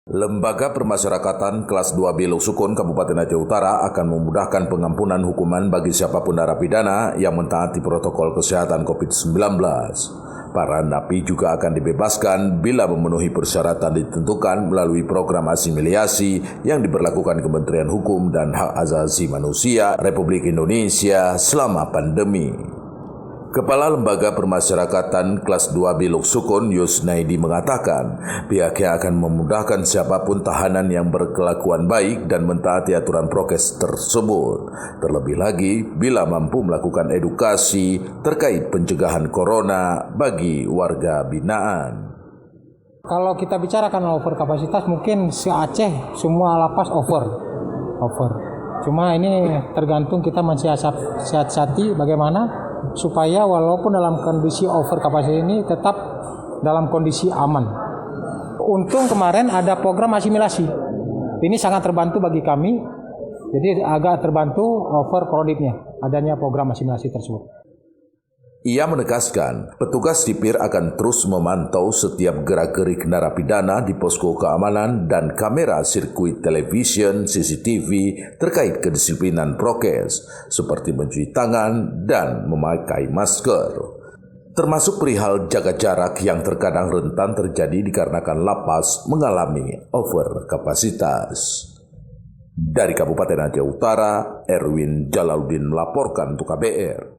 Lembaga Permasyarakatan Kelas 2B Sukun Kabupaten Aceh Utara akan memudahkan pengampunan hukuman bagi siapapun narapidana yang mentaati protokol kesehatan COVID-19. Para napi juga akan dibebaskan bila memenuhi persyaratan ditentukan melalui program asimilasi yang diberlakukan Kementerian Hukum dan Hak Asasi Manusia Republik Indonesia selama pandemi. Kepala Lembaga Permasyarakatan Kelas 2B Sukun Yusnaidi mengatakan pihaknya akan memudahkan siapapun tahanan yang berkelakuan baik dan mentaati aturan prokes tersebut. Terlebih lagi bila mampu melakukan edukasi terkait pencegahan corona bagi warga binaan. Kalau kita bicarakan over kapasitas, mungkin se-Aceh semua lapas over. Cuma ini tergantung kita mensiasati bagaimana supaya walaupun dalam kondisi over kapasitas ini tetap dalam kondisi aman. Untung kemarin ada program asimilasi. Ini sangat terbantu bagi kami. Jadi agak terbantu over kreditnya adanya program asimilasi tersebut. Ia menegaskan, petugas sipir akan terus memantau setiap gerak-gerik narapidana di posko keamanan dan kamera sirkuit television CCTV terkait kedisiplinan prokes, seperti mencuci tangan dan memakai masker. Termasuk perihal jaga jarak yang terkadang rentan terjadi dikarenakan lapas mengalami over kapasitas. Dari Kabupaten Aceh Utara, Erwin Jalaluddin melaporkan untuk KBR.